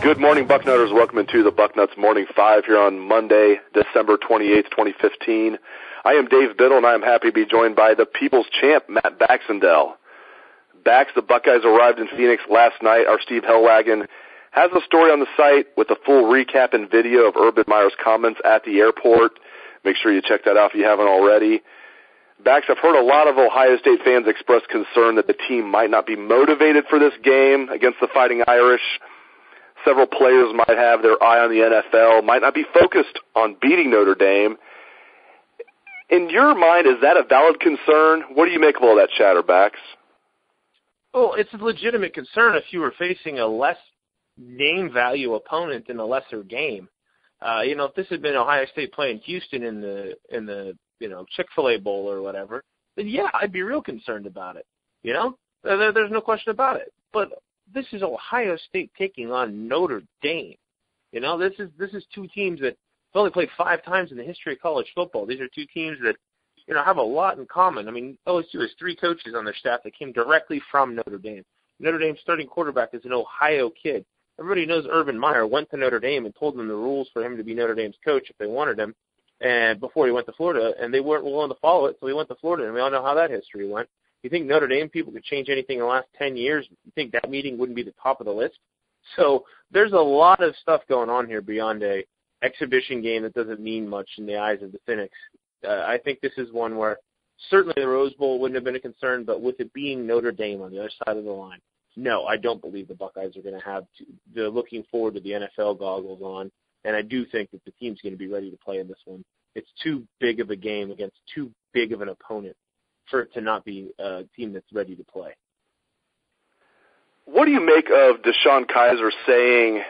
Good morning, Bucknutters. Welcome into the Bucknuts Morning 5 here on Monday, December 28th, 2015. I am Dave Biddle, and I am happy to be joined by the People's Champ, Matt Baxendell. Bax, the Buckeyes arrived in Phoenix last night. Our Steve Hellwagon has a story on the site with a full recap and video of Urban Meyer's comments at the airport. Make sure you check that out if you haven't already. Bax, I've heard a lot of Ohio State fans express concern that the team might not be motivated for this game against the Fighting Irish. Several players might have their eye on the NFL, might not be focused on beating Notre Dame. In your mind, is that a valid concern? What do you make of all that chatter, Bax? Well, it's a legitimate concern if you were facing a less name value opponent in a lesser game. If this had been Ohio State playing Houston in the Chick-fil-A Bowl or whatever, then yeah, I'd be real concerned about it. There's no question about it. But this is Ohio State taking on Notre Dame. This is two teams that have only played 5 times in the history of college football. These are two teams that, have a lot in common. I mean, OSU has 3 coaches on their staff that came directly from Notre Dame. Notre Dame's starting quarterback is an Ohio kid. Everybody knows Urban Meyer went to Notre Dame and told them the rules for him to be Notre Dame's coach if they wanted him, and before he went to Florida, and they weren't willing to follow it, so he went to Florida, and we all know how that history went. You think Notre Dame people could change anything in the last 10 years? You think that meeting wouldn't be the top of the list? So there's a lot of stuff going on here beyond a exhibition game that doesn't mean much in the eyes of the cynics. I think this is one where certainly the Rose Bowl wouldn't have been a concern, but with it being Notre Dame on the other side of the line, no, I don't believe the Buckeyes are going to have they're looking forward to the NFL goggles on, and I do think that the team's going to be ready to play in this one. It's too big of a game against too big of an opponent for it to not be a team that's ready to play. What do you make of Deshaun Kaiser saying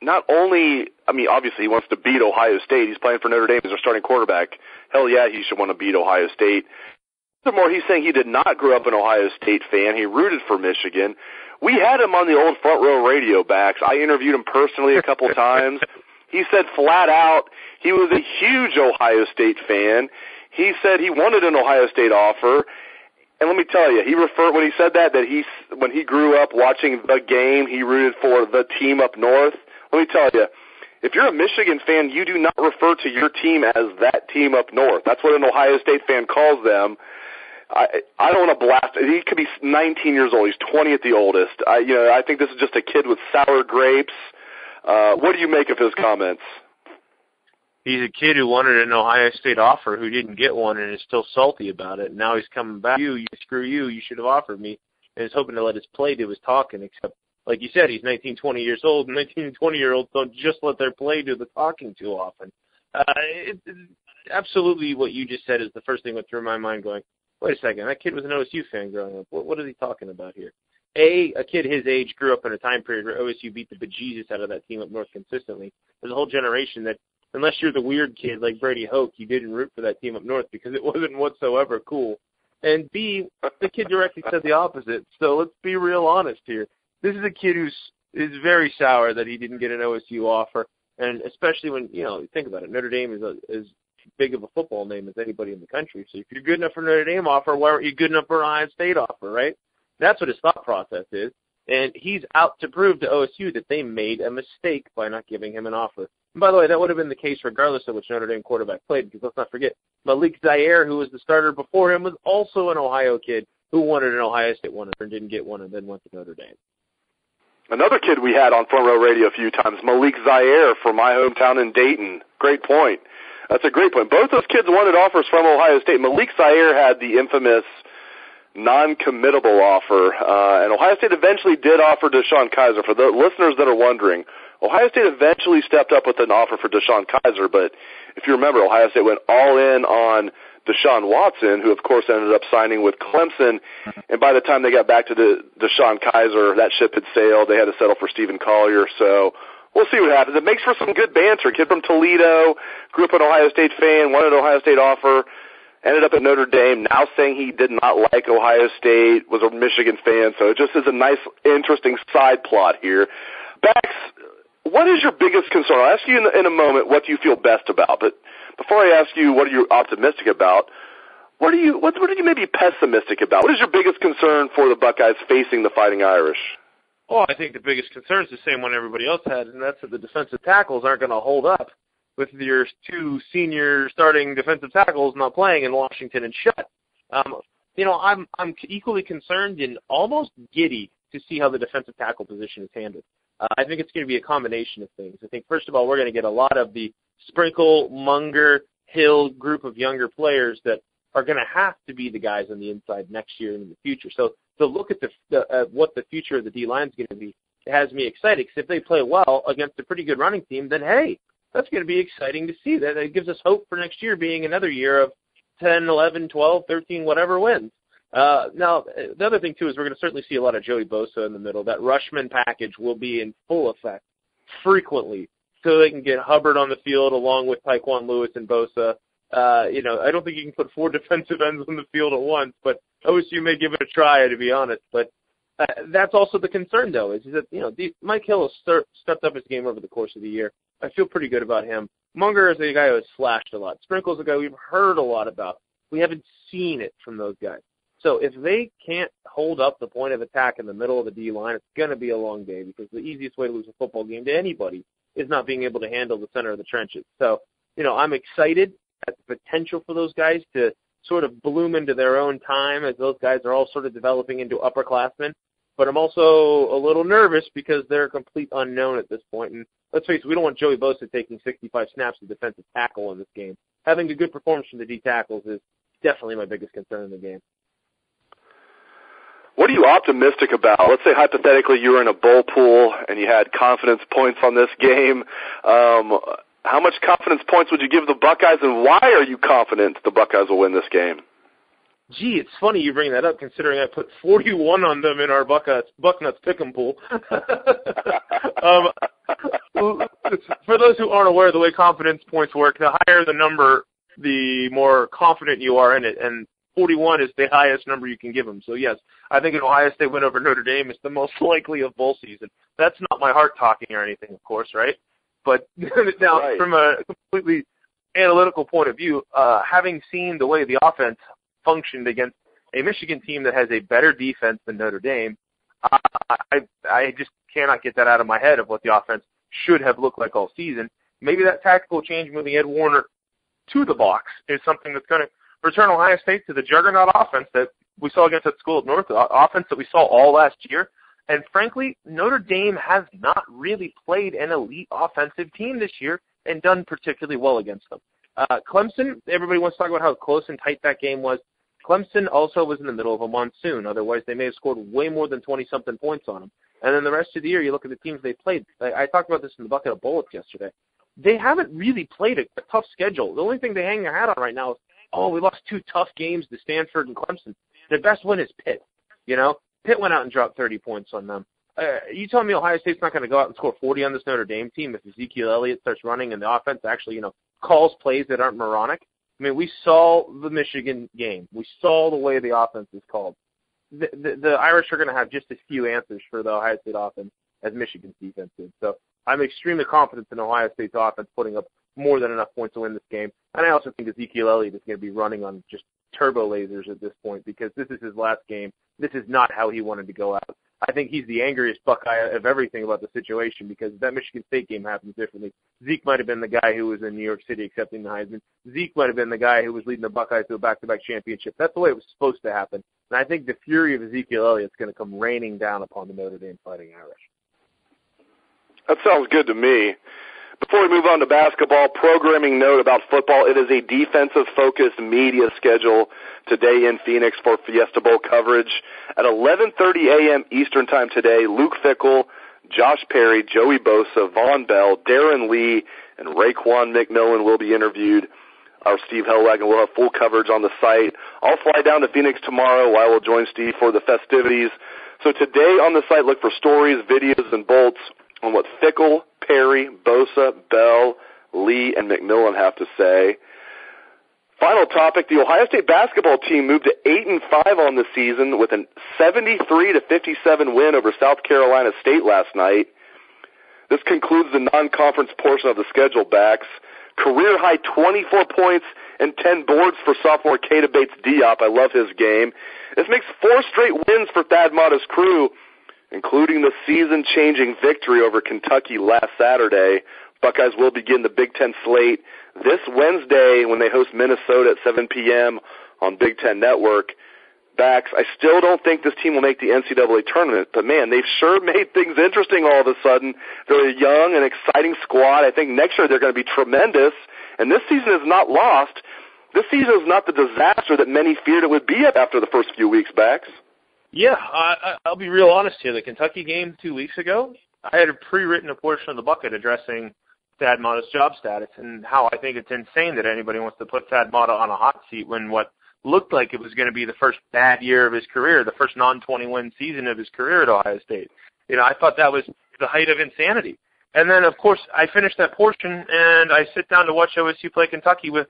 not only, obviously he wants to beat Ohio State. He's playing for Notre Dame as their starting quarterback. Hell yeah, he should want to beat Ohio State. Furthermore, he's saying he did not grow up an Ohio State fan. He rooted for Michigan. We had him on the old Front Row Radio, Bax. I interviewed him personally a couple times. He said flat out he was a huge Ohio State fan. He said he wanted an Ohio State offer, and let me tell you, when he said that when he grew up watching the game, he rooted for the team up north. Let me tell you, if you're a Michigan fan, you do not refer to your team as that team up north. That's what an Ohio State fan calls them. I don't want to blast. He could be 19 years old. He's 20 at the oldest. I think this is just a kid with sour grapes. What do you make of his comments? He's a kid who wanted an Ohio State offer who didn't get one and is still salty about it. Now he's coming back. Screw you. You should have offered me. And is hoping to let his play do his talking, except, like you said, he's 19, 20 years old. 19 and 20-year-olds don't just let their play do the talking too often. Absolutely what you just said is the first thing that went through my mind going, wait a second, that kid was an OSU fan growing up. What is he talking about here? A kid his age grew up in a time period where OSU beat the bejesus out of that team up north consistently. There's a whole generation that, unless you're the weird kid like Brady Hoke, you didn't root for that team up north because it wasn't whatsoever cool. And B, the kid directly said the opposite. So let's be real honest here. This is a kid who is very sour that he didn't get an OSU offer, and especially when, think about it, Notre Dame is as big of a football name as anybody in the country. So if you're good enough for Notre Dame offer, why aren't you good enough for an Ohio State offer, right? That's what his thought process is. And he's out to prove to OSU that they made a mistake by not giving him an offer. And by the way, that would have been the case regardless of which Notre Dame quarterback played, because let's not forget, Malik Zaire, who was the starter before him, was also an Ohio kid who wanted an Ohio State one and didn't get one and then went to Notre Dame. Another kid we had on Front Row Radio a few times, Malik Zaire from my hometown in Dayton. Great point. That's a great point. Both those kids wanted offers from Ohio State. Malik Zaire had the infamous non-committable offer, and Ohio State eventually did offer Deshaun Kaiser. For the listeners that are wondering, Ohio State eventually stepped up with an offer for Deshaun Kaiser, but if you remember, Ohio State went all in on Deshaun Watson, who, of course, ended up signing with Clemson, and by the time they got back to Deshaun Kaiser, that ship had sailed. They had to settle for Stephen Collier, so we'll see what happens. It makes for some good banter. Kid from Toledo, grew up an Ohio State fan, wanted an Ohio State offer, ended up at Notre Dame, now saying he did not like Ohio State, was a Michigan fan. So it just is a nice, interesting side plot here. Bax, what is your biggest concern? I'll ask you in a moment what you feel best about. But before I ask you what are you optimistic about, what are you maybe pessimistic about? What is your biggest concern for the Buckeyes facing the Fighting Irish? Well, I think the biggest concern is the same one everybody else had, and that's that the defensive tackles aren't going to hold up with your two senior starting defensive tackles not playing in Washington and Shutt. I'm equally concerned and almost giddy to see how the defensive tackle position is handled. I think it's going to be a combination of things. I think, first of all, we're going to get a lot of the Sprinkle, Munger, Hill group of younger players that are going to have to be the guys on the inside next year and in the future. So to look at what the future of the D-line is going to be, it has me excited, because if they play well against a pretty good running team, then, hey, that's going to be exciting to see. That it gives us hope for next year being another year of 10, 11, 12, 13, whatever wins. Now, the other thing, too, is we're going to certainly see a lot of Joey Bosa in the middle. That Rushman package will be in full effect frequently, so they can get Hubbard on the field along with Tyquan Lewis and Bosa. I don't think you can put 4 defensive ends on the field at once, but OSU may give it a try, to be honest. But that's also the concern, though, is that, Mike Hill has stepped up his game over the course of the year. I feel pretty good about him. Munger is a guy who has flashed a lot. Sprinkle's a guy we've heard a lot about. We haven't seen it from those guys. So if they can't hold up the point of attack in the middle of the D-line, it's going to be a long day, because the easiest way to lose a football game to anybody is not being able to handle the center of the trenches. So, I'm excited at the potential for those guys to sort of bloom into their own time, as those guys are all sort of developing into upperclassmen. But I'm also a little nervous because they're a complete unknown at this point. And let's face it, we don't want Joey Bosa taking 65 snaps of defensive tackle in this game. Having a good performance from the D tackles is definitely my biggest concern in the game. What are you optimistic about? Let's say hypothetically you were in a bowl pool and you had confidence points on this game. How much confidence points would you give the Buckeyes, and why are you confident the Buckeyes will win this game? Gee, it's funny you bring that up, considering I put 41 on them in our Bucknuts Pick'em pool. For those who aren't aware of the way confidence points work, the higher the number, the more confident you are in it, and 41 is the highest number you can give them. So, yes, I think an Ohio State win over Notre Dame is the most likely of bowl season. That's not my heart talking or anything, of course, right? But now, right, from a completely analytical point of view, having seen the way the offense functioned against a Michigan team that has a better defense than Notre Dame, I just cannot get that out of my head of what the offense should have looked like all season. Maybe that tactical change moving Ed Warner to the box is something that's going to return Ohio State to the juggernaut offense that we saw against that School of North, offense that we saw all last year. And frankly, Notre Dame has not really played an elite offensive team this year and done particularly well against them. Clemson, everybody wants to talk about how close and tight that game was. Clemson also was in the middle of a monsoon. Otherwise, they may have scored way more than 20-something points on them. And then the rest of the year, you look at the teams they played. I talked about this in the Bucket of Bullets yesterday. They haven't really played a tough schedule. The only thing they hang their hat on right now is, we lost 2 tough games to Stanford and Clemson. Their best win is Pitt. Pitt went out and dropped 30 points on them. You telling me Ohio State's not going to go out and score 40 on this Notre Dame team if Ezekiel Elliott starts running and the offense actually, calls plays that aren't moronic? I mean, we saw the Michigan game. We saw the way the offense is called. The Irish are going to have just as few answers for the Ohio State offense as Michigan's defense did. So I'm extremely confident in Ohio State's offense putting up more than enough points to win this game. And I also think Ezekiel Elliott is going to be running on just turbo lasers at this point, because this is his last game. This is not how he wanted to go out. I think he's the angriest Buckeye of everything about the situation, because if that Michigan State game happens differently, Zeke might have been the guy who was in New York City accepting the Heisman. Zeke might have been the guy who was leading the Buckeyes to a back-to-back championship. That's the way it was supposed to happen. And I think the fury of Ezekiel Elliott is going to come raining down upon the Notre Dame Fighting Irish. That sounds good to me. Before we move on to basketball, programming note about football, it is a defensive-focused media schedule today in Phoenix for Fiesta Bowl coverage. At 11:30 a.m. Eastern Time today, Luke Fickell, Josh Perry, Joey Bosa, Von Bell, Darren Lee, and Raekwon McMillan will be interviewed. Our Steve Hellwagon will have full coverage on the site. I'll fly down to Phoenix tomorrow. I will join Steve for the festivities. So today on the site, look for stories, videos, and bolts on what Fickell, Perry, Bosa, Bell, Lee, and McMillan have to say. Final topic, the Ohio State basketball team moved to 8-5 on the season with a 73-57 win over South Carolina State last night. This concludes the non-conference portion of the schedule, Bax. Career-high 24 points and 10 boards for sophomore Keita Bates-Diop. I love his game. This makes 4 straight wins for Thad Matta's crew, including the season-changing victory over Kentucky last Saturday. Buckeyes will begin the Big Ten slate this Wednesday when they host Minnesota at 7 p.m. on Big Ten Network. Bax, I still don't think this team will make the NCAA tournament, but, man, they've sure made things interesting all of a sudden. They're a young and exciting squad. I think next year they're going to be tremendous, and this season is not lost. This season is not the disaster that many feared it would be after the first few weeks, Bax. Yeah, I'll be real honest here. The Kentucky game 2 weeks ago, I had pre-written a portion of the bucket addressing Thad Matta's job status and how I think it's insane that anybody wants to put Thad Matta on a hot seat when what looked like it was going to be the first bad year of his career, the first non-20-win season of his career at Ohio State. You know, I thought that was the height of insanity. And then, of course, I finished that portion, and I sit down to watch OSU play Kentucky with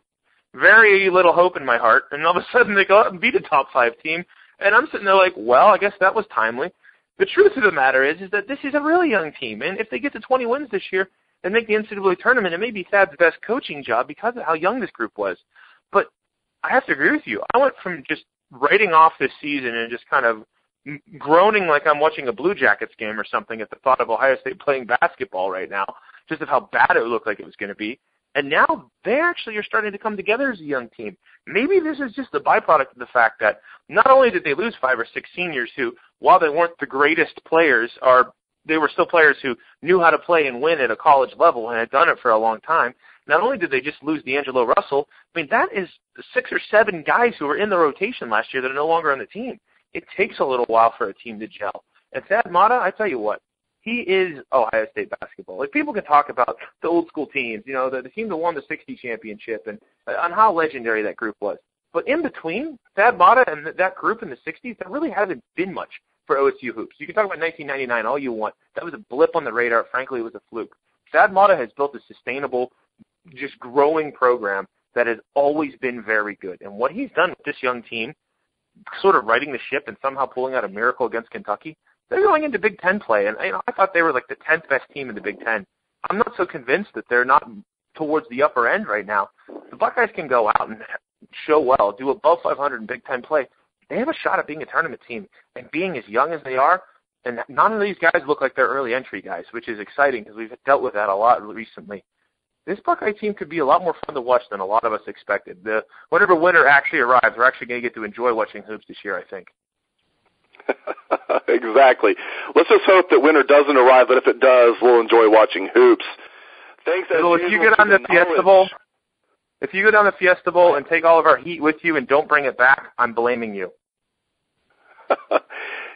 very little hope in my heart, and all of a sudden they go out and beat a top-5 team, and I'm sitting there like, well, I guess that was timely. The truth of the matter is that this is a really young team, and if they get to 20 wins this year and make the NCAA tournament, it may be Thad's best coaching job because of how young this group was. But I have to agree with you. I went from just writing off this season and just kind of groaning like I'm watching a Blue Jackets game or something at the thought of Ohio State playing basketball right now, just of how bad it looked like it was going to be. And now they actually are starting to come together as a young team. Maybe this is just the byproduct of the fact that not only did they lose 5 or 6 seniors who, while they weren't the greatest players, they were still players who knew how to play and win at a college level and had done it for a long time. Not only did they just lose D'Angelo Russell, I mean, that is 6 or 7 guys who were in the rotation last year that are no longer on the team. It takes a little while for a team to gel. And Thad Matta, I tell you what, he is Ohio State basketball. Like, people can talk about the old school teams, you know, the team that won the 60 championship and on how legendary that group was. But in between, Thad Matta and that group in the 60s, there really hasn't been much for OSU hoops. You can talk about 1999 all you want. That was a blip on the radar. Frankly, it was a fluke. Thad Matta has built a sustainable, just growing program that has always been very good. And what he's done with this young team, sort of righting the ship and somehow pulling out a miracle against Kentucky, they're going into Big Ten play. And I thought they were like the 10th best team in the Big Ten. I'm not so convinced that they're not towards the upper end right now. The Buckeyes can go out and show well, do above 500 in Big Ten play. They have a shot at being a tournament team. And being as young as they are, and none of these guys look like they're early entry guys, which is exciting because we've dealt with that a lot recently. This Buckeye team could be a lot more fun to watch than a lot of us expected. Whenever winter actually arrives, we're actually going to get to enjoy watching hoops this year, I think. Exactly. Let's just hope that winter doesn't arrive, but if it does, we'll enjoy watching hoops. Thanks, Biddle, if you get on the Fiesta Bowl, if you go down the Fiesta Bowl and take all of our heat with you and don't bring it back, I'm blaming you.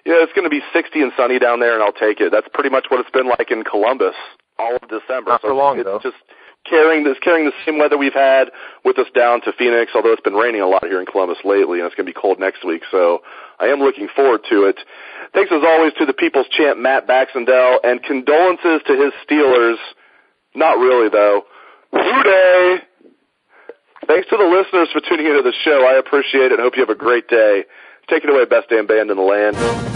Yeah, it's going to be 60 and sunny down there, and I'll take it. That's pretty much what it's been like in Columbus all of December. Not for long, it's though. Just carrying the same weather we've had with us down to Phoenix, although it's been raining a lot here in Columbus lately, and it's going to be cold next week, so I am looking forward to it. Thanks, as always, to the People's Champ, Matt Baxendell, and condolences to his Steelers. Not really, though. Woo-day! Thanks to the listeners for tuning into the show. I appreciate it and hope you have a great day. Take it away, best damn band in the land.